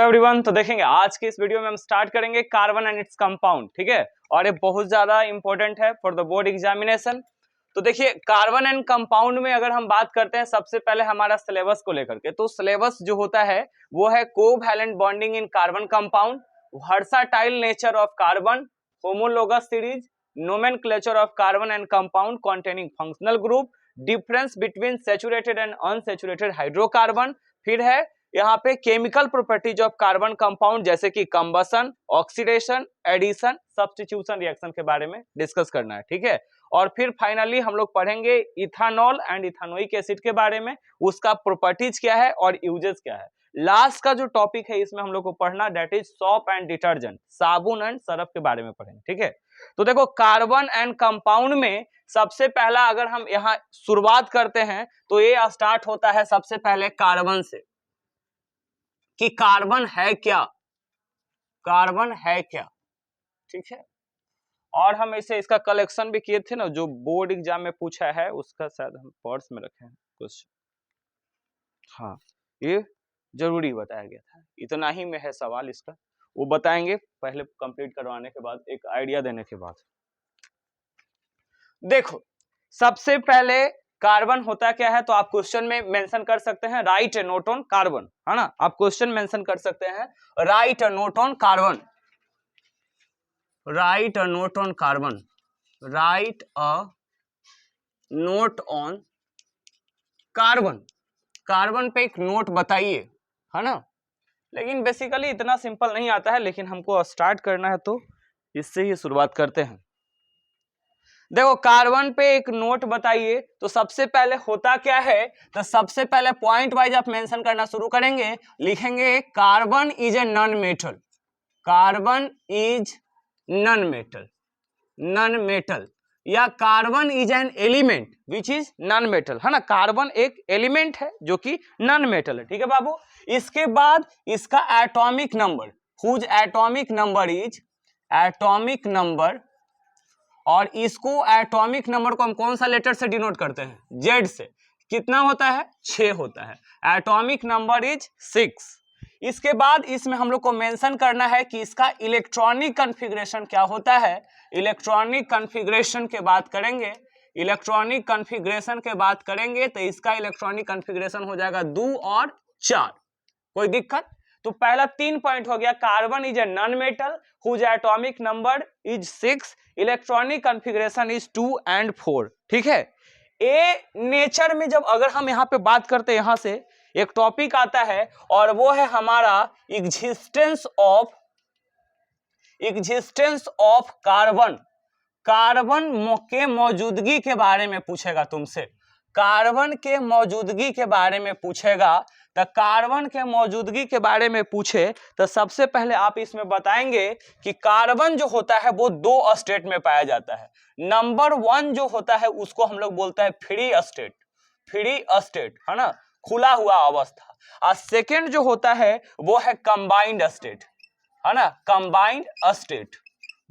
Everyone, तो देखेंगे आज के इस वीडियो में हम स्टार्ट करेंगे कार्बन एंड इट्स कंपाउंड। ठीक है, और ये बहुत ज्यादा इंपॉर्टेंट है फॉर द बोर्ड एग्जामिनेशन। तो देखिए, कार्बन एंड कंपाउंड में अगर हम बात करते हैं सबसे पहले हमारा सिलेबस को लेकर के, तो सिलेबस जो होता है वो है covalent bonding in carbon compound, versatile nature of carbon, homologous series, nomenclature of carbon and compound containing functional group, difference between saturated and unsaturated hydrocarbon. फिर है यहाँ पे chemical properties of carbon compound जैसे कि combustion, oxidation, addition, substitution reaction के बारे में discuss करना है। ठीक है, और फिर फाइनली हम लोग पढ़ेंगे इथानॉल एंड इथानोइक एसिड के बारे में, उसका प्रॉपर्टीज क्या है और यूजेस क्या है। लास्ट का जो टॉपिक है इसमें हम लोग को पढ़ना that is soap and detergent, साबुन एंड सरफ के बारे में पढ़ेंगे। ठीक है, तो देखो कार्बन एंड कंपाउंड में सबसे पहला अगर हम यहाँ शुरुआत करते हैं तो ये स्टार्ट होता है सबसे पहले कार्बन से कि कार्बन है क्या, कार्बन है क्या। ठीक है, और हम इसे इसका कलेक्शन भी किए थे ना, जो बोर्ड एग्जाम में पूछा है उसका शायद हम पर्स में रखे हैं कुछ। हाँ, ये जरूरी बताया गया था, इतना ही में है सवाल इसका, वो बताएंगे पहले कंप्लीट करवाने के बाद, एक आइडिया देने के बाद। देखो, सबसे पहले कार्बन होता क्या है तो आप क्वेश्चन में मेंशन कर सकते हैं right A note on carbon, है ना। आप क्वेश्चन मेंशन कर सकते हैं right a note on carbon, right a note on carbon, right a note on carbon. Carbon पे एक नोट बताइए, है ना। लेकिन बेसिकली इतना सिंपल नहीं आता है, लेकिन हमको स्टार्ट करना है तो इससे ही शुरुआत करते हैं। देखो, कार्बन पे एक नोट बताइए तो सबसे पहले होता क्या है, तो सबसे पहले पॉइंट वाइज आप मेंशन करना शुरू करेंगे, लिखेंगे carbon is a non metal, carbon is non metal, non metal, या carbon is an element which is non metal, है ना। कार्बन एक एलिमेंट है जो कि नॉन मेटल है। ठीक है बाबू, इसके बाद इसका atomic number, whose atomic number is, atomic number, और इसको एटॉमिक नंबर को हम कौन सा लेटर से डिनोट करते हैं, जेड से। कितना होता है, 6 होता है, एटॉमिक नंबर इज 6। इसके बाद इसमें हम लोग को मेंशन करना है कि इसका इलेक्ट्रॉनिक कॉन्फ़िगरेशन क्या होता है। इलेक्ट्रॉनिक कॉन्फ़िगरेशन के बात करेंगे, इलेक्ट्रॉनिक कॉन्फ़िगरेशन के बात करेंगे तो इसका इलेक्ट्रॉनिक कॉन्फ़िगरेशन हो जाएगा 2 और 4। कोई दिक्कत? तो पहला 3 पॉइंट हो गया, carbon is a non metal whose atomic number is 6, electronic configuration is 2 and 4। ठीक है, ए नेचर में जब अगर हम यहाँ पे बात करते हैं, यहां से एक टॉपिक आता है और वो है हमारा एग्जिस्टेंस ऑफ कार्बन। कार्बन के मौजूदगी के बारे में पूछेगा तुमसे, कार्बन के मौजूदगी के बारे में पूछेगा। तो कार्बन के मौजूदगी के बारे में पूछे तो सबसे पहले आप इसमें बताएंगे कि कार्बन जो होता है वो 2 स्टेट में पाया जाता है। नंबर 1 जो होता है उसको हम लोग बोलते हैं फ्री स्टेट, फ्री स्टेट, है ना, खुला हुआ अवस्था। और सेकेंड जो होता है वो है कंबाइंड स्टेट, है ना, कंबाइंड स्टेट।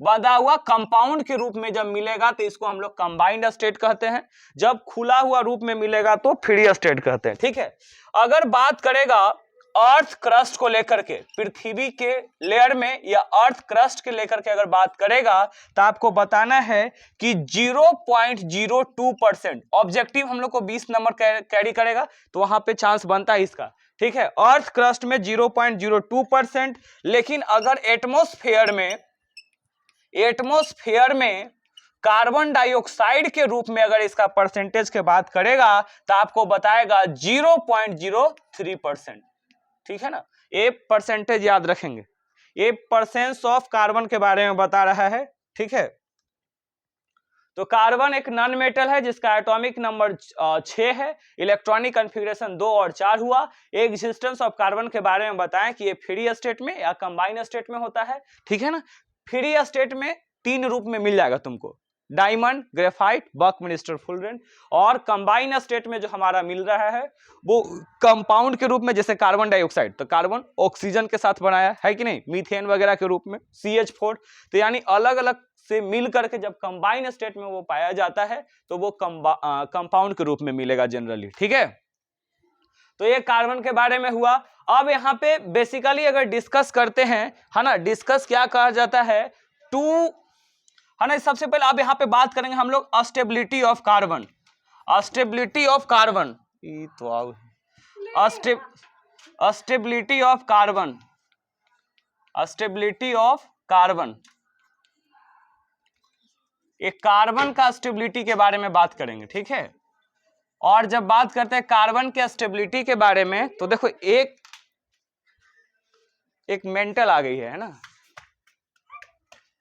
बंधा हुआ कंपाउंड के रूप में जब मिलेगा तो इसको हम लोग कंबाइंड स्टेट कहते हैं, जब खुला हुआ रूप में मिलेगा तो फ्री स्टेट कहते हैं। ठीक है, अगर बात करेगा अर्थ क्रस्ट को लेकर के, पृथ्वी के लेयर में या अर्थ क्रस्ट के लेकर के अगर बात करेगा तो आपको बताना है कि 0.02%, ऑब्जेक्टिव हम लोग को 20 नंबर कैरी करेगा तो वहां पे चांस बनता है इसका। ठीक है, अर्थ क्रस्ट में 0.02%, लेकिन अगर एटमॉस्फेयर में कार्बन डाइऑक्साइड के रूप में अगर इसका परसेंटेज के बात करेगा तो आपको बताएगा 0.03%। ठीक है ना, ये परसेंटेज याद रखेंगे, ये परसेंट ऑफ कार्बन के बारे में बता रहा है। ठीक है, तो कार्बन एक नॉन मेटल है जिसका एटॉमिक नंबर 6 है, इलेक्ट्रॉनिक कॉन्फ़िगरेशन 2 और 4 हुआ। एग्जिस्टेंस ऑफ कार्बन के बारे में बताएं कि ये फ्री स्टेट में या कंबाइन स्टेट में होता है। ठीक है ना, फ्री स्टेट में 3 रूप में मिल जाएगा तुमको, डायमंड, ग्रेफाइट, बकमिस्टर फुलरेन। और कंबाइन स्टेट में जो हमारा मिल रहा है वो कंपाउंड के रूप में, जैसे कार्बन डाइऑक्साइड, तो कार्बन ऑक्सीजन के साथ बनाया है कि नहीं, मीथेन वगैरह के रूप में CH4। तो यानी अलग अलग से मिल करके जब कंबाइन स्टेट में वो पाया जाता है तो वो कंपाउंड के रूप में मिलेगा जनरली। ठीक है, तो ये कार्बन के बारे में हुआ। अब यहाँ पे बेसिकली अगर डिस्कस करते हैं, है ना, डिस्कस क्या कहा जाता है, टू, है ना, सबसे पहले अब यहाँ पे बात करेंगे हम लोग stability of carbon. Stability of carbon, stability of carbon, stability of carbon, एक कार्बन का स्टेबिलिटी के बारे में बात करेंगे, ठीक है। और जब बात करते हैं कार्बन के स्टेबिलिटी के बारे में, तो देखो एक मेंटल आ गई है ना,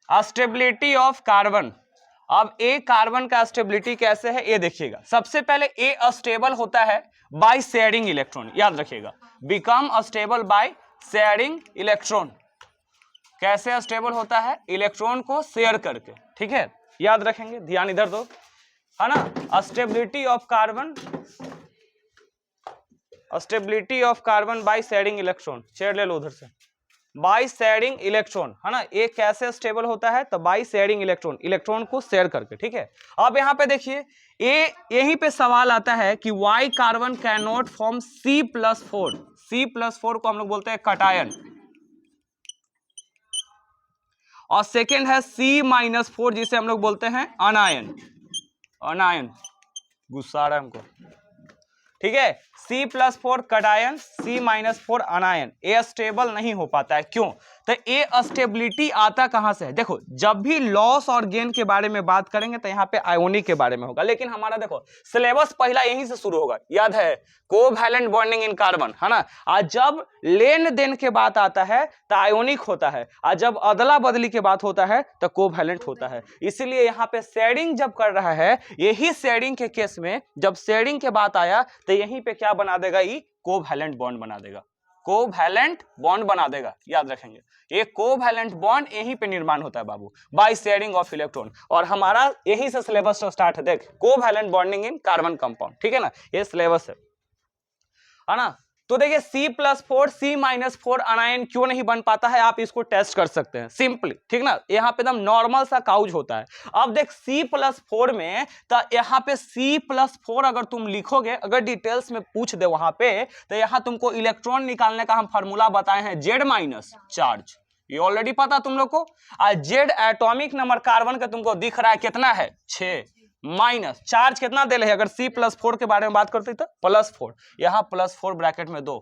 स्टेबिलिटी ऑफ कार्बन। अब ए कार्बन का स्टेबिलिटी कैसे है ये देखिएगा। सबसे पहले ए अस्टेबल होता है बाय शेयरिंग इलेक्ट्रॉन, याद रखिएगा, become astable by sharing electron. कैसे अस्टेबल होता है, इलेक्ट्रॉन को शेयर करके, ठीक है, याद रखेंगे, ध्यान इधर दो, है ना। Stability of carbon, stability of carbon by sharing electron, share ले लो उधर से, बाय शेयरिंग इलेक्ट्रॉन, है ना। ये कैसे स्टेबल होता है, तो बाय शेयरिंग इलेक्ट्रॉन, इलेक्ट्रॉन को शेयर करके, ठीक है। अब यहाँ पे देखिए यहीं पे सवाल आता है कि why carbon can not form C+4। C+4 को हम लोग बोलते हैं कटायन, और सेकेंड है C-4 जिसे हम लोग बोलते हैं अनायन। अनायन, गुस्सा आ रहा है हमको, ठीक है। C+4 cation, C-4 अनायन। ए स्टेबल नहीं हो पाता है, क्यों, तो ए स्टेबिलिटी आता कहां से है। देखो जब भी लॉस और गेन के बारे में बात करेंगे तो यहाँ पे आयोनिक के बारे में होगा, लेकिन हमारा देखो सिलेबस पहला यहीं से शुरू होगा, याद है, कोवैलेंट बॉन्डिंग इन कार्बन, है ना। आज जब लेन देन के बात आता है तो आयोनिक होता है, आज जब अदला बदली के बात होता है तो कोवैलेंट होता है। इसीलिए यहाँ पे शेयरिंग जब कर रहा है, यही शेयरिंग के केस में जब शेयरिंग के बात आया तो यहीं पे क्या बना देगा, ये कोवैलेंट बॉन्ड बना देगा, कोवैलेंट बॉन्ड बना देगा, याद रखेंगे। ये कोवैलेंट बॉन्ड यहीं पे निर्माण होता है बाबू, बाय शेयरिंग ऑफ इलेक्ट्रॉन, और हमारा यहीं से सिलेबस स्टार्ट है, देख, covalent bonding in carbon compound, ठीक है ना, ये सिलेबस है ना। तो देखिए C+4 C-4 अनायन क्यों नहीं बन पाता है, आप इसको टेस्ट कर सकते हैं सिंपली, ठीक ना। यहाँ पे एकदम नॉर्मल सा काउज होता है। अब देख C+4 में, तो यहाँ पे C+4 अगर तुम लिखोगे, अगर डिटेल्स में पूछ दे वहां पे, तो यहाँ तुमको इलेक्ट्रॉन निकालने का हम फार्मूला बताए हैं, Z- चार्ज, ये ऑलरेडी पता तुम लोग को। Z एटॉमिक नंबर कार्बन का तुमको दिख रहा है कितना है, 6, माइनस चार्ज कितना दे रहे, अगर C+4 के बारे में बात करते तो +4, यहाँ +4 ब्रैकेट में 2,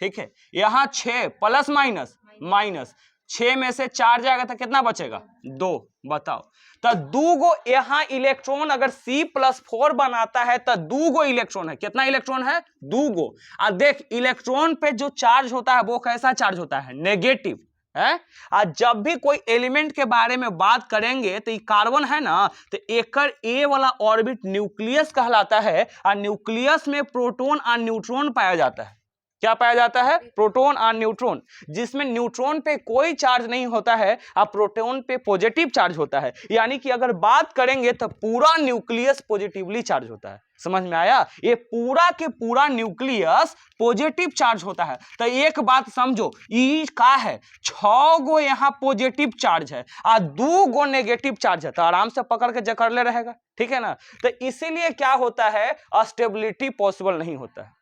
ठीक है, यहाँ 6 प्लस माइनस माइनस, 6 में से 4 जाएगा तो कितना बचेगा, 2, बताओ। तो 2 गो यहाँ इलेक्ट्रॉन अगर C+4 बनाता है तो 2 गो इलेक्ट्रॉन है, कितना इलेक्ट्रॉन है, 2 गो। अब देख इलेक्ट्रॉन पे जो चार्ज होता है वो कैसा चार्ज होता है, नेगेटिव है। आज जब भी कोई एलिमेंट के बारे में बात करेंगे तो ये कार्बन है ना, तो एकर ए वाला ऑर्बिट न्यूक्लियस कहलाता है, और न्यूक्लियस में प्रोटॉन और न्यूट्रॉन पाया जाता है। क्या पाया जाता है, प्रोटॉन और न्यूट्रॉन, जिसमें न्यूट्रॉन पे कोई चार्ज नहीं होता है और प्रोटॉन पे पॉजिटिव चार्ज होता है। यानी कि अगर बात करेंगे तो पूरा न्यूक्लियस पॉजिटिवली चार्ज होता है, समझ में आया, ये पूरा के पूरा न्यूक्लियस पॉजिटिव चार्ज होता है। तो एक बात समझो, ई का है 6 गो यहाँ पॉजिटिव चार्ज है और 2 गो नेगेटिव चार्ज है, तो आराम से पकड़ के जकड़ ले रहेगा, ठीक है ना। तो इसीलिए क्या होता है, स्टेबिलिटी पॉसिबल नहीं होता है।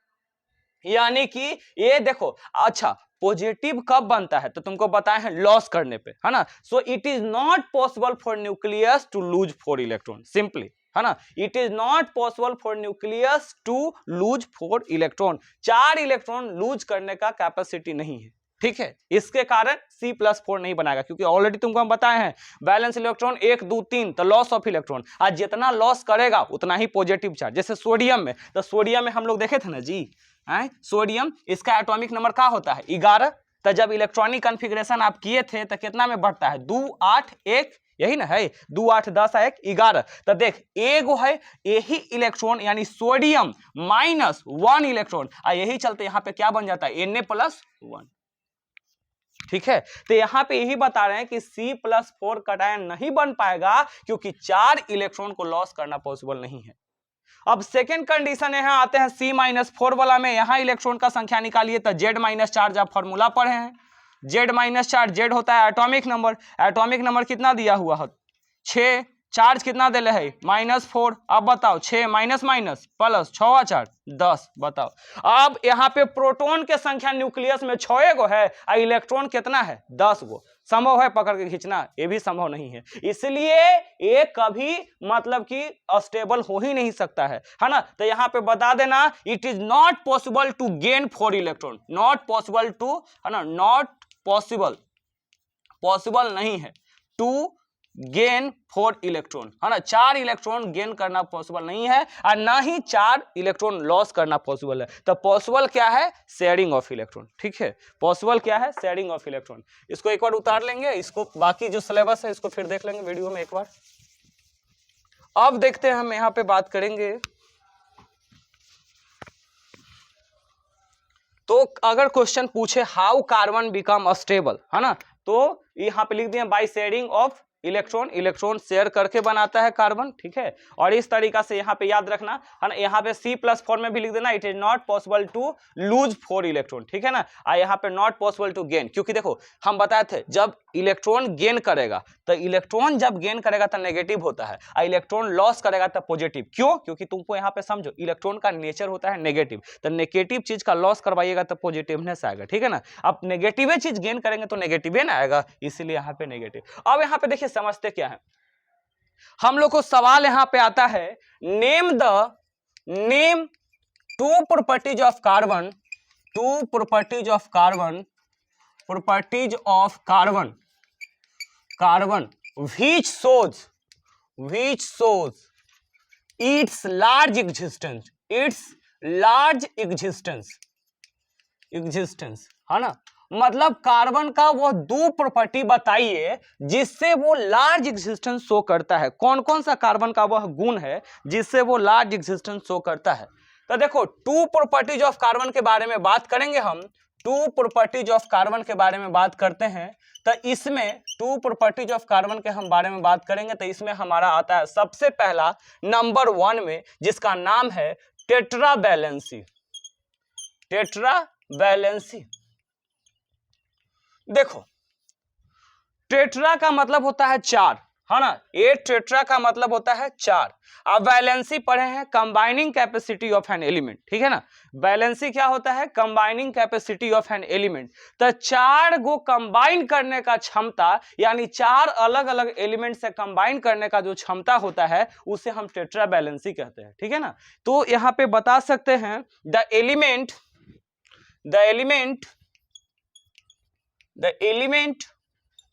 यानी कि ये देखो, अच्छा पॉजिटिव कब बनता है, तो तुमको बताए हैं लॉस करने पे, है ना। So it is not possible for nucleus to lose 4 electron, simply, है ना, it is not possible for nucleus to lose 4 electron, 4 electron lose करने का कैपेसिटी नहीं है, ठीक है। इसके कारण C+4 नहीं बनाएगा, क्योंकि ऑलरेडी तुमको हम बताए हैं बैलेंस इलेक्ट्रॉन 1 2 3, तो लॉस ऑफ इलेक्ट्रॉन, आज जितना लॉस करेगा उतना ही पॉजिटिव चार्ज। जैसे सोडियम में, तो सोडियम में हम लोग देखे थे ना जी, सोडियम, इसका एटॉमिक नंबर क्या होता है, 11, तो जब इलेक्ट्रॉनिक कॉन्फ़िगरेशन आप किए थे तो कितना में बढ़ता है, 2 8 1, यही ना है, 2 8 10 1 11। तो देख एगो है यही इलेक्ट्रॉन, यानी सोडियम -1 इलेक्ट्रॉन, और यही चलते यहाँ पे क्या बन जाता है, Na+1, ठीक है। तो यहाँ पे यही बता रहे हैं कि C+4 कटायन नहीं बन पाएगा, क्योंकि 4 इलेक्ट्रॉन को लॉस करना पॉसिबल नहीं है। अब सेकेंड कंडीशन यहाँ आते हैं C-4 वाला में, यहाँ इलेक्ट्रॉन का संख्या निकालिए, तो Z- चार्ज आप फॉर्मूला पढ़े हैं, Z- चार्ज, Z होता है एटॉमिक नंबर, एटॉमिक नंबर कितना दिया हुआ है, 6, चार्ज कितना दे है -4। अब बताओ 6 माइनस माइनस प्लस 6 4 10। बताओ अब यहाँ पे प्रोटॉन के संख्या न्यूक्लियस में 6 गो है और इलेक्ट्रॉन कितना है 10 गो। संभव है पकड़ के खींचना? ये भी संभव नहीं है, इसलिए ये कभी मतलब कि अस्टेबल हो ही नहीं सकता है ना। तो यहाँ पे बता देना it is not possible to gain 4 electron, not possible to, है ना, नॉट पॉसिबल, पॉसिबल नहीं है टू गेन 4 इलेक्ट्रॉन, है ना। 4 इलेक्ट्रॉन गेन करना पॉसिबल नहीं है और ना ही 4 इलेक्ट्रॉन लॉस करना पॉसिबल है। तो पॉसिबल क्या है? शेयरिंग ऑफ इलेक्ट्रॉन, ठीक है। पॉसिबल क्या है? Sharing of electron. इसको एक बार उतार लेंगे, इसको बाकी जो सिलेबस है इसको फिर देख लेंगे वीडियो में एक बार। अब देखते हैं हम यहाँ पे बात करेंगे, तो अगर क्वेश्चन पूछे हाउ कार्बन बिकम अस्टेबल, है ना, तो यहाँ पे लिख दिए bye sharing of electron, electron share करके बनाता है कार्बन, ठीक है। और इस तरीका से यहाँ पे याद रखना, है ना, यहाँ पे C+4 में भी लिख देना it is not possible to lose 4 electron, ठीक है ना। और यहाँ पे नॉट पॉसिबल टू गेन, क्योंकि देखो हम बताए थे जब इलेक्ट्रॉन गेन करेगा, तो इलेक्ट्रॉन जब गेन करेगा तो नेगेटिव होता है और इलेक्ट्रॉन लॉस करेगा तो पॉजिटिव। क्यों? क्योंकि तुमको यहाँ पे समझो इलेक्ट्रॉन का नेचर होता है नेगेटिव, तो नेगेटिव चीज का लॉस करवाइएगा तो पॉजिटिवनेस आएगा, ठीक है ना। अब नेगेटिव चीज गेन करेंगे तो नेगेटिव ना आएगा, इसीलिए यहाँ पे नेगेटिव। अब यहाँ पे देखिए समझते क्या है, हम लोग को सवाल यहाँ पे आता है name 2 properties of carbon, 2 properties of carbon, properties of carbon, carbon which shows its large existence, its large existence, है ना। मतलब कार्बन का वो 2 प्रॉपर्टी बताइए जिससे वो लार्ज एग्जिस्टेंस शो करता है। कौन कौन सा कार्बन का वह गुण है जिससे वो लार्ज एग्जिस्टेंस शो करता है? तो देखो 2 प्रॉपर्टीज ऑफ कार्बन के बारे में बात करेंगे हम, 2 प्रॉपर्टीज ऑफ कार्बन के बारे में बात करते हैं। तो इसमें 2 प्रॉपर्टीज ऑफ कार्बन के हम बारे में बात करेंगे, तो इसमें हमारा आता है सबसे पहला नंबर 1 में, जिसका नाम है टेट्रा वैलेंसी, टेट्रा वैलेंसी। देखो टेट्रा का मतलब होता है 4, है ना, ये टेट्रा का मतलब होता है 4। अब वैलेंसी पढ़े हैं combining capacity of an element, ठीक है ना। वैलेंसी क्या होता है? Combining capacity of an element. तो 4 को कंबाइन करने का क्षमता, यानी 4 अलग अलग एलिमेंट से कंबाइन करने का जो क्षमता होता है उसे हम टेट्रा वैलेंसी कहते हैं, ठीक है ना। तो यहाँ पे बता सकते हैं the element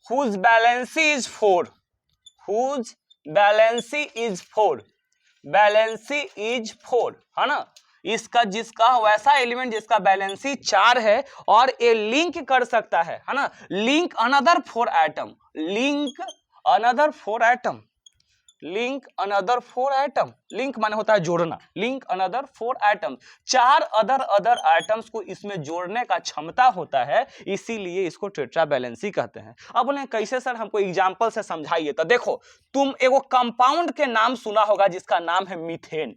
whose valency is 4, whose valency is 4, valency is 4, है ना। इसका जिसका वैसा एलिमेंट जिसका वैलेंसी 4 है और ये लिंक कर सकता है ना, link another 4 atom, link another 4 atom, link another 4 atom, link माने होता है जोड़ना, link another 4 atom, 4 other atoms को इसमें जोड़ने का क्षमता होता है, इसीलिए इसको टेट्रा वैलेंसी कहते हैं। अब बोले कैसे सर, हमको एग्जांपल से समझाइए। तो देखो तुम एगो कंपाउंड के नाम सुना होगा जिसका नाम है मीथेन,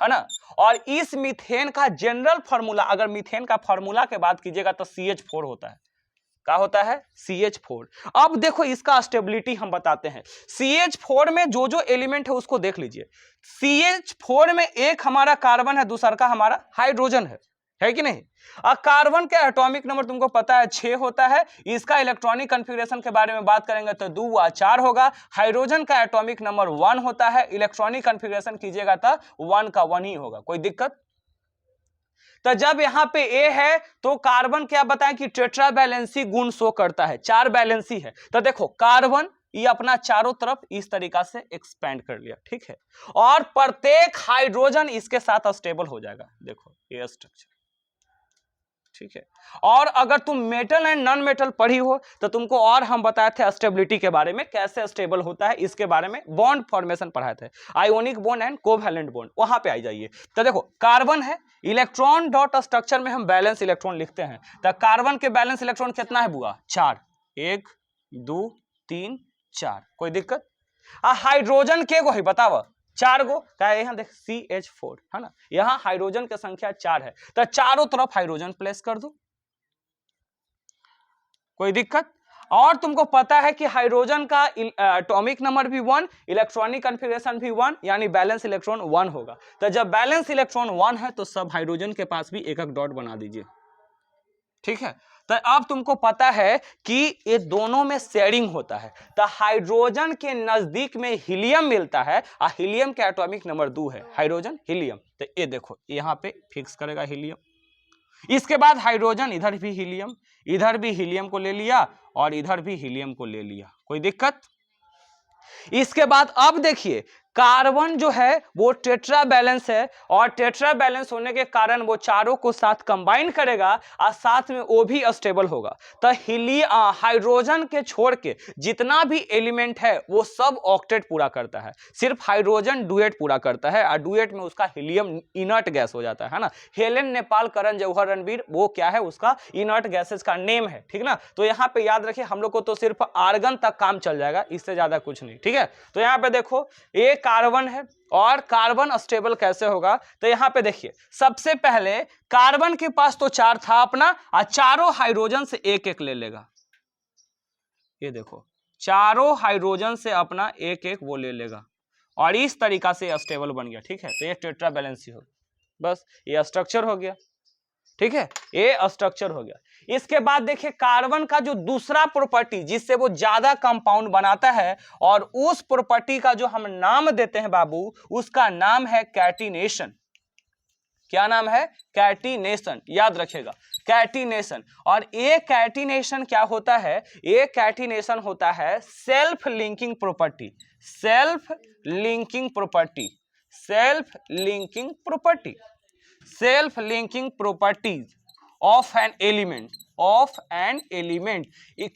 है ना। और इस मीथेन का जनरल फार्मूला, अगर मीथेन का फार्मूला के बात कीजिएगा तो CH4 होता है। क्या होता है? CH4। अब देखो इसका स्टेबिलिटी हम बताते हैं। CH4 में जो जो एलिमेंट है उसको देख लीजिए। CH4 में एक हमारा कार्बन है, दूसरा का हमारा हाइड्रोजन है कि नहीं। कार्बन का एटॉमिक नंबर तुमको पता है 6 होता है। इसका इलेक्ट्रॉनिक कॉन्फ़िगरेशन के बारे में बात करेंगे तो 2 व 4 होगा। हाइड्रोजन का एटॉमिक नंबर 1 होता है, इलेक्ट्रॉनिक कॉन्फ़िगरेशन कीजिएगा तो 1 का 1 ही होगा, कोई दिक्कत। तो जब यहाँ पे A है तो कार्बन क्या बताएं कि टेट्रा वैलेंसी गुण शो करता है, 4 वैलेंसी है। तो देखो कार्बन ये अपना चारों तरफ इस तरीका से एक्सपेंड कर लिया, ठीक है। और प्रत्येक हाइड्रोजन इसके साथ स्टेबल हो जाएगा, देखो ये स्ट्रक्चर, ठीक है। और अगर तुम मेटल एंड नॉन मेटल पढ़ी हो तो तुमको और हम बताए थे स्टेबिलिटी के बारे में, कैसे स्टेबल होता है इसके बारे में, बॉन्ड फॉर्मेशन पढ़ाए थे, ionic bond and covalent bond, वहां पे आ जाइए। तो देखो कार्बन है, इलेक्ट्रॉन डॉट स्ट्रक्चर में हम बैलेंस इलेक्ट्रॉन लिखते हैं। तो कार्बन के बैलेंस इलेक्ट्रॉन कितना है बुआ? 4, 1 2 3 4, कोई दिक्कत। हाइड्रोजन के गो है बताओ? 4 गो। क्या यहाँ देख CH4, है ना, यहाँ हाइड्रोजन की संख्या 4 है, तो चारों तरफ हाइड्रोजन प्लेस कर दो, कोई दिक्कत। और तुमको पता है कि हाइड्रोजन का एटॉमिक नंबर भी 1, इलेक्ट्रॉनिक कॉन्फ़िगरेशन भी 1, यानी बैलेंस इलेक्ट्रॉन 1 होगा। तो जब बैलेंस इलेक्ट्रॉन 1 है तो सब हाइड्रोजन के पास भी एक एक डॉट बना दीजिए, ठीक है। तो अब तुमको पता है कि ये दोनों में शेयरिंग होता है। तो हाइड्रोजन के नजदीक में हीलियम मिलता है और हीलियम का एटॉमिक नंबर 2 है, हाइड्रोजन हीलियम। तो ये देखो यहां पे फिक्स करेगा हीलियम। इसके बाद हाइड्रोजन इधर भी हीलियम, इधर भी हीलियम को ले लिया और इधर भी हीलियम को ले लिया, कोई दिक्कत। इसके बाद अब देखिए कार्बन जो है वो टेट्रा बैलेंस है और टेट्रा बैलेंस होने के कारण वो चारों को साथ कंबाइन करेगा और साथ में वो भी स्टेबल होगा। तो हाइड्रोजन के छोड़ के जितना भी एलिमेंट है वो सब ऑक्टेट पूरा करता है, सिर्फ हाइड्रोजन डुएट पूरा करता है और डुएट में उसका हीलियम इनर्ट गैस हो जाता है ना। हेलेन, नेपाल, करण जौहर, रणबीर, वो क्या है उसका इनर्ट गैसेस का नेम है, ठीक ना। तो यहाँ पे याद रखिए हम लोग को तो सिर्फ आर्गन तक काम चल जाएगा, इससे ज्यादा कुछ नहीं, ठीक है। तो यहाँ पे देखो एक कार्बन है और कार्बन स्टेबल कैसे होगा। तो यहां पे देखिए सबसे पहले कार्बन के पास तो 4 था अपना और चारों हाइड्रोजन से एक एक ले लेगा। ये देखो चारों हाइड्रोजन से अपना एक एक वो ले लेगा और इस तरीका से स्टेबल बन गया, ठीक है। तो ये टेट्रा बैलेंसी हो, बस ये स्ट्रक्चर हो गया, ठीक है, ये स्ट्रक्चर हो गया। इसके बाद देखिए कार्बन का जो दूसरा प्रॉपर्टी जिससे वो ज्यादा कंपाउंड बनाता है और उस प्रॉपर्टी का जो हम नाम देते हैं बाबू, उसका नाम है कैटिनेशन। क्या नाम है? कैटिनेशन, याद रखिएगा कैटिनेशन। और ये कैटिनेशन क्या होता है? ये कैटिनेशन होता है self linking property, self linking property, self linking property, self linking properties of an element, of an element.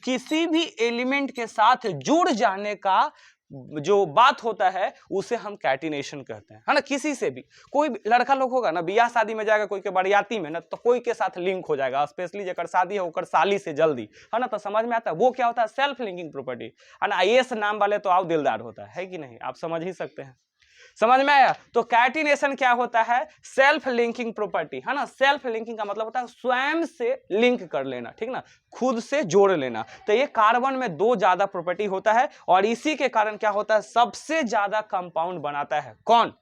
किसी भी एलिमेंट के साथ जुड़ जाने का जो बात होता है उसे हम कैटिनेशन कहते हैं, है ना। किसी से भी, कोई लड़का लोग होगा ना बियाह शादी में जाएगा कोई के बरियाती में ना, तो कोई के साथ लिंक हो जाएगा, स्पेशली जेकर शादी है ओकर साली से जल्दी, है ना। तो समझ में आता है वो क्या होता है? सेल्फ लिंकिंग प्रॉपर्टी, है ना। आईएएस नाम वाले तो आओ दिलदार होता है कि नहीं, आप समझ ही सकते हैं। समझ में आया? तो कैटिनेशन क्या होता है? सेल्फ लिंकिंग प्रॉपर्टी, है ना। सेल्फ लिंकिंग का मतलब होता है स्वयं से लिंक कर लेना, ठीक ना, खुद से जोड़ लेना। तो ये कार्बन में 2 ज्यादा प्रॉपर्टी होता है और इसी के कारण क्या होता है? सबसे ज्यादा कंपाउंड बनाता है कौन?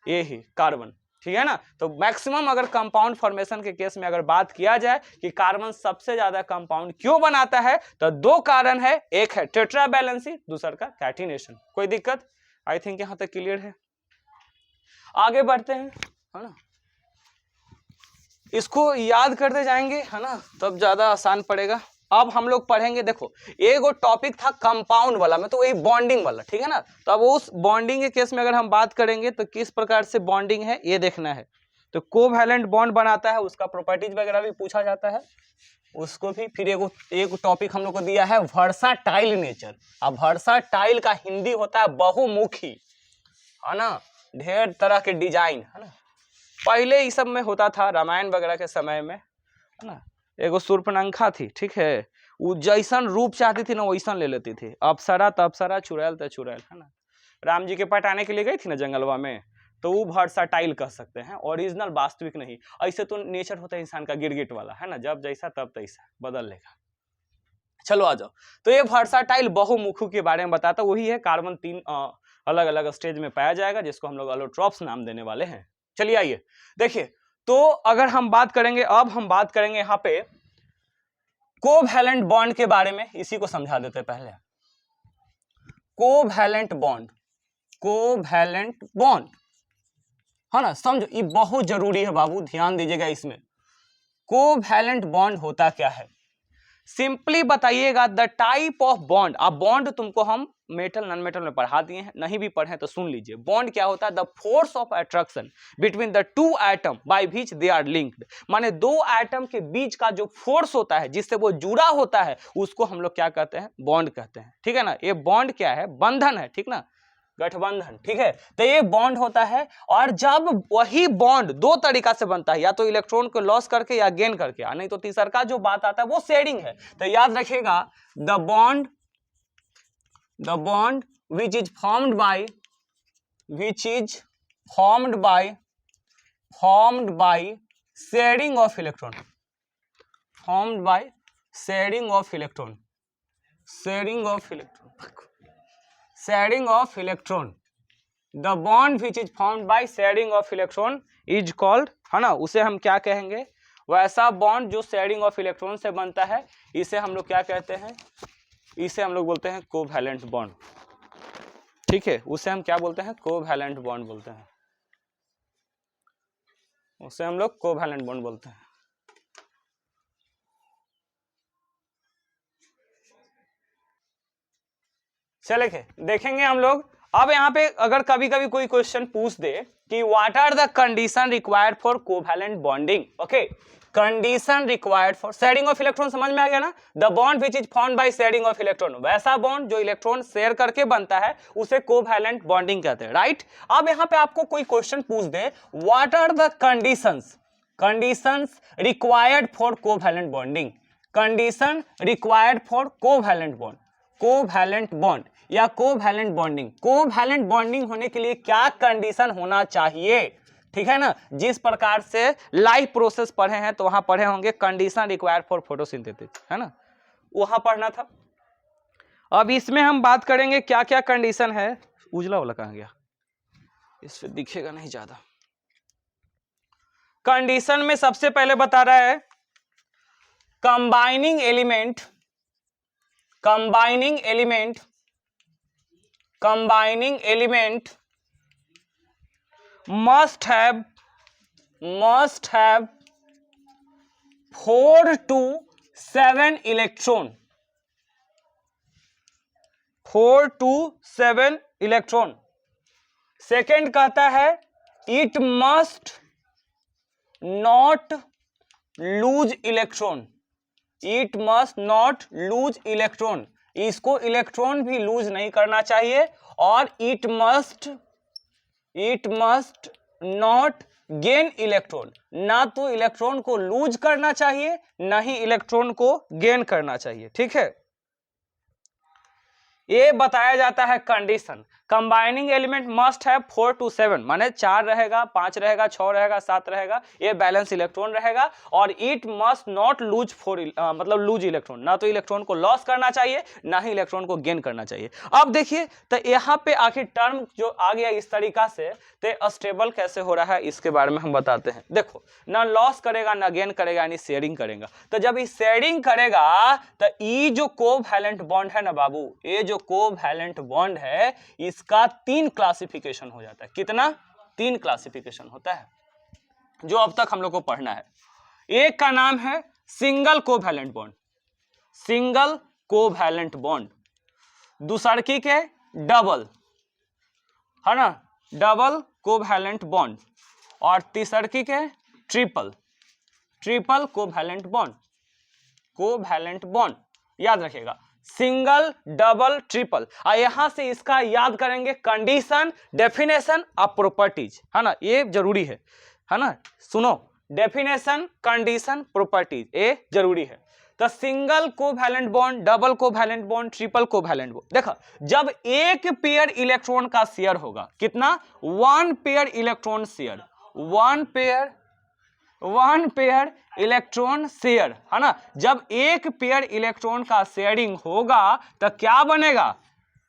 ये ही कार्बन, ठीक है ना। तो मैक्सिमम अगर कंपाउंड फॉर्मेशन के केस में अगर बात किया जाए कि कार्बन सबसे ज्यादा कंपाउंड क्यों बनाता है, तो 2 कारण है, एक है टेट्रा बैलेंसी, दूसरा का कैटिनेशन। कोई दिक्कत? आई थिंक यहां तक क्लियर है। आगे बढ़ते हैं, है ना। इसको याद करते जाएंगे, है ना, तब ज्यादा आसान पड़ेगा। अब हम लोग पढ़ेंगे, देखो एक टॉपिक था कंपाउंड वाला में, तो वही बॉन्डिंग वाला, ठीक है ना। तो अब उस बॉन्डिंग के केस में अगर हम बात करेंगे तो किस प्रकार से बॉन्डिंग है ये देखना है। तो कोवैलेंट बॉन्ड बनाता है, उसका प्रॉपर्टीज वगैरह भी पूछा जाता है, उसको भी। फिर एक टॉपिक हम लोग को दिया है वर्साटाइल नेचर। अब वर्साटाइल का हिंदी होता है बहुमुखी, है ना, ढेर तरह के डिजाइन, है ना। पहले इस सब में होता था रामायण वगैरह के समय में, है ना। एगो शूर्पणखा थी, ठीक है, वो जैसन रूप चाहती थी ना वैसन ले लेती थी। अप्सरा तो अप्सरा, चुड़ैल तो चुड़ैल, है ना। राम जी के पटाने के लिए गई थी ना जंगलवा में, तो वो वर्साटाइल कह सकते हैं, ओरिजिनल वास्तविक नहीं। ऐसे तो नेचर होता है इंसान का गिरगिट वाला, है ना, जब जैसा तब तैसा बदल लेगा। चलो आ जाओ। तो ये वर्साटाइल बहुमुखी के बारे में बताता, वही है कार्बन 3 अलग अलग स्टेज में पाया जाएगा, जिसको हम लोग एलोट्रॉप्स नाम देने वाले हैं। चलिए आइए देखिए, तो अगर हम बात करेंगे, अब हम बात करेंगे यहाँ पे कोवैलेंट बॉन्ड के बारे में, इसी को समझा देते पहले। कोवैलेंट बॉन्ड, कोवैलेंट बॉन्ड, है ना, समझो ये बहुत जरूरी है बाबू, ध्यान दीजिएगा इसमें। कोवैलेंट बॉन्ड होता क्या है? सिंपली बताइएगा द टाइप ऑफ बॉन्ड। अब बॉन्ड तुमको हम मेटल नॉन मेटल में पढ़ा दिए हैं, नहीं भी पढ़े तो सुन लीजिए। बॉन्ड क्या होता है? The force of attraction between the 2 atom by which they are linked. माने 2 एटम के बीच का जो फोर्स होता है जिससे वो जुड़ा होता है उसको हम लोग क्या कहते हैं? बॉन्ड कहते हैं, ठीक है ना। ये बॉन्ड क्या है? बंधन है, ठीक ना, गठबंधन, ठीक है। तो ये बॉन्ड होता है और जब वही बॉन्ड 2 तरीका से बनता है, या तो इलेक्ट्रॉन को लॉस करके या गेन करके, नहीं तो तीसरा का जो बात आता है वो शेयरिंग है। तो याद रखिएगा the bond which is formed by sharing of electron, formed by sharing of electron, sharing of electron, sharing of electron, the bond which is formed by sharing of electron is called, है ना, उसे हम क्या कहेंगे, वैसा bond जो sharing of electron से बनता है इसे हम लोग क्या कहते हैं, इसे हम लोग बोलते हैं कोवैलेंट बॉन्ड, ठीक है, उसे हम क्या बोलते हैं, कोवैलेंट बॉन्ड बोलते हैं, उसे हम लोग कोवैलेंट बॉन्ड बोलते हैं। चलिए देखेंगे हम लोग। अब यहाँ पे अगर कभी कभी कोई क्वेश्चन पूछ दे कि what are the condition required for covalent bonding, okay, condition required for sharing of electron, समझ में आ गया ना, the bond which is formed by sharing of electron, वैसा बॉन्ड जो इलेक्ट्रॉन शेयर करके बनता है उसे कोवैलेंट बॉन्डिंग कहते हैं, राइट। अब यहाँ पे आपको कोई क्वेश्चन पूछ दे what are the conditions, conditions required for covalent bonding, condition required for covalent bond, covalent bond या कोवैलेंट बॉन्डिंग, कोवैलेंट बॉन्डिंग होने के लिए क्या कंडीशन होना चाहिए, ठीक है ना, जिस प्रकार से लाइफ प्रोसेस पढ़े हैं तो वहां पढ़े होंगे कंडीशन रिक्वायर्ड फॉर फोटोसिंथेसिस, है ना, वहां पढ़ना था। अब इसमें हम बात करेंगे क्या क्या कंडीशन है, उजला वाला कहां गया, इससे दिखेगा नहीं ज्यादा। कंडीशन में सबसे पहले बता रहा है combining element, combining element, combining element must have 4 to 7 electron, 4 to 7 electron। Second कहता है it must not lose electron, it must not lose electron, इसको इलेक्ट्रॉन भी लूज नहीं करना चाहिए, और it must not gain electron, ना तो इलेक्ट्रॉन को लूज करना चाहिए ना ही इलेक्ट्रॉन को गेन करना चाहिए, ठीक है। ये बताया जाता है condition, combining element must have 4 to 7, माने 4 रहेगा, 5 रहेगा, 6 रहेगा, 7 रहेगा, ये बैलेंस इलेक्ट्रॉन रहेगा, और इट मस्ट नॉट लूज मतलब लूज इलेक्ट्रॉन, ना तो इलेक्ट्रॉन को लॉस करना चाहिए ना ही इलेक्ट्रॉन को गेन करना चाहिए। अब देखिए तो यहाँ पे आखिर टर्म जो आ गया इस तरीका से, तो स्टेबल कैसे हो रहा है इसके बारे में हम बताते हैं। देखो, ना लॉस करेगा ना गेन करेगा, यानी शेयरिंग करेगा, तो जब ये शेयरिंग करेगा तो ये जो कोवैलेंट बॉन्ड है ना बाबू, ये जो कोवैलेंट बॉन्ड है इसका 3 क्लासिफिकेशन हो जाता है। कितना? 3 क्लासिफिकेशन होता है जो अब तक हम लोग को पढ़ना है। एक का नाम है single covalent bond, single covalent bond, दूसरकी के डबल, है ना, डबल कोवैलेंट बॉन्ड, और तीसरकी के triple, triple covalent bond, covalent bond याद रखिएगा, सिंगल डबल ट्रिपल। और यहां से इसका याद करेंगे कंडीशन, डेफिनेशन और प्रॉपर्टीज, है ना, ये जरूरी है ना, सुनो, डेफिनेशन, कंडीशन, प्रॉपर्टीज, ये जरूरी है। तो single covalent bond, double covalent bond, triple covalent bond, देखो जब एक पेयर इलेक्ट्रॉन का शेयर होगा, कितना? 1 pair electron share, 1 pair electron share, है ना, जब एक पेयर इलेक्ट्रॉन का शेयरिंग होगा तो क्या बनेगा?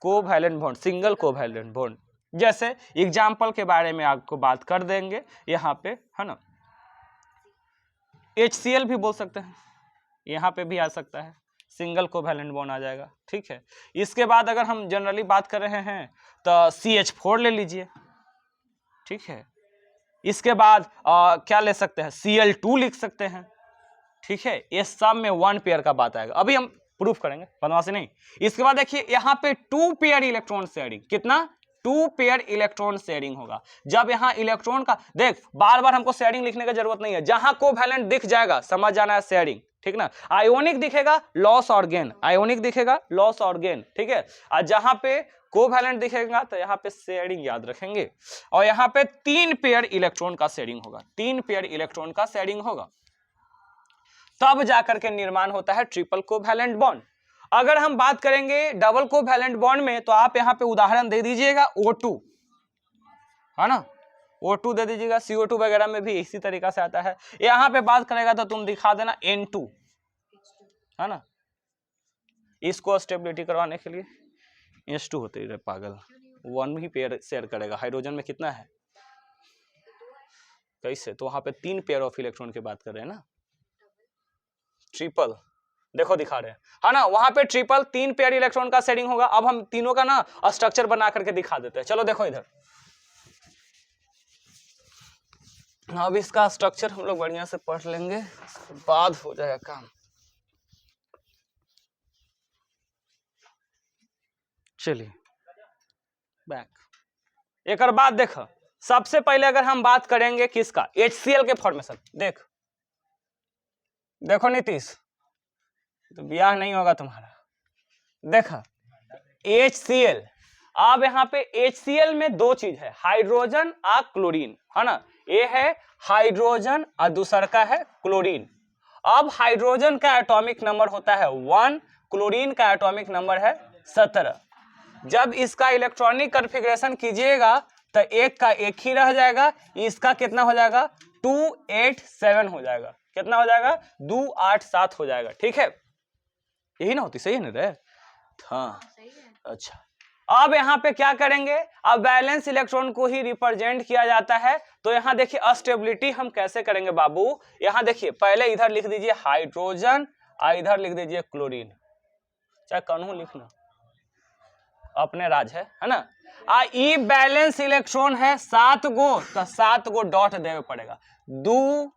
Covalent bond, single covalent bond. जैसे एग्जांपल के बारे में आपको बात कर देंगे यहां पे, है ना, HCl भी बोल सकते हैं, यहां पे भी आ सकता है, सिंगल कोवैलेंट बॉन्ड आ जाएगा, ठीक है। इसके बाद अगर हम जनरली बात कर रहे हैं तो CH4 ले लीजिए, ठीक है। इसके बाद क्या ले सकते हैं? Cl2 लिख सकते हैं, ठीक है। ये सब में 1 पेयर का बात आएगा, अभी हम प्रूफ करेंगे, बदमाशी नहीं। इसके बाद देखिए यहाँ पे 2 पेयर इलेक्ट्रॉन शेयरिंग, कितना? 2 पेयर इलेक्ट्रॉन शेयरिंग होगा। जब यहाँ इलेक्ट्रॉन का, देख बार बार हमको शेयरिंग लिखने की जरूरत नहीं है, जहां कोवैलेंट दिख जाएगा समझ जाना है शेयरिंग, ठीक ना। आयोनिक दिखेगा लॉस और गेन, आयोनिक दिखेगा लॉस और गेन, ठीक है। और जहां पे कोवैलेंट दिखेगा तो यहाँ पे शेयरिंग याद रखेंगे। और यहाँ पे 3 पेयर इलेक्ट्रॉन का शेयरिंग होगा, 3 पेयर इलेक्ट्रॉन का शेयरिंग होगा, तब जाकर के निर्माण होता है ट्रिपल कोवैलेंट बॉन्ड। अगर हम बात करेंगे डबल कोवैलेंट बॉन्ड में, तो आप यहाँ पे उदाहरण दे दीजिएगा O2, है ना, O2 दे दीजिएगा, CO2 वगैरह में भी इसी तरीका से आता है। यहाँ पे बात करेगा तो तुम दिखा देना N2, है ना, इसको स्टेबिलिटी करवाने के लिए H2 होते ही पागल, 1 ही पेयर शेयर करेगा। हाइड्रोजन में कितना है, कैसे, तो वहां पे 3 पेयर ऑफ इलेक्ट्रॉन की बात कर रहे हैं ना, ट्रिपल, देखो दिखा रहे हैं, है ना, वहां पे ट्रिपल 3 पेयर इलेक्ट्रॉन का शेयरिंग होगा। अब हम तीनों का ना स्ट्रक्चर बना करके दिखा देते हैं। चलो देखो इधर, अब इसका स्ट्रक्चर हम लोग बढ़िया से पढ़ लेंगे, उसके बाद हो जाएगा काम। चलिए बैक, एक और बात देखो, सबसे पहले अगर हम बात करेंगे किसका, HCl के फॉर्मेशन। देखो नीतीश, तो ब्याह नहीं होगा तुम्हारा। देखा HCl, अब यहाँ पे HCl में 2 चीज है, हाइड्रोजन और क्लोरीन, है ना, ये है हाइड्रोजन और दूसरा का है क्लोरीन। अब हाइड्रोजन का एटॉमिक नंबर होता है 1, क्लोरीन का एटॉमिक नंबर है 17। जब इसका इलेक्ट्रॉनिक कॉन्फ़िगरेशन कीजिएगा तो एक का एक ही रह जाएगा, इसका कितना हो जाएगा 287 हो जाएगा, कितना हो जाएगा 287 हो जाएगा, ठीक है, यही ना होती, सही है ना रे, हाँ अच्छा। अब यहाँ पे क्या करेंगे, अब बैलेंस इलेक्ट्रॉन को ही रिप्रेजेंट किया जाता है, तो यहाँ देखिए अस्टेबिलिटी हम कैसे करेंगे बाबू, यहाँ देखिए पहले इधर लिख दीजिए हाइड्रोजन और इधर लिख दीजिए क्लोरीन, चाहे कन्हू लिखना, अपने राज है ना। ई बैलेंस इलेक्ट्रॉन है 7 गो, तो 7 गो डॉट देवे पड़ेगा, 2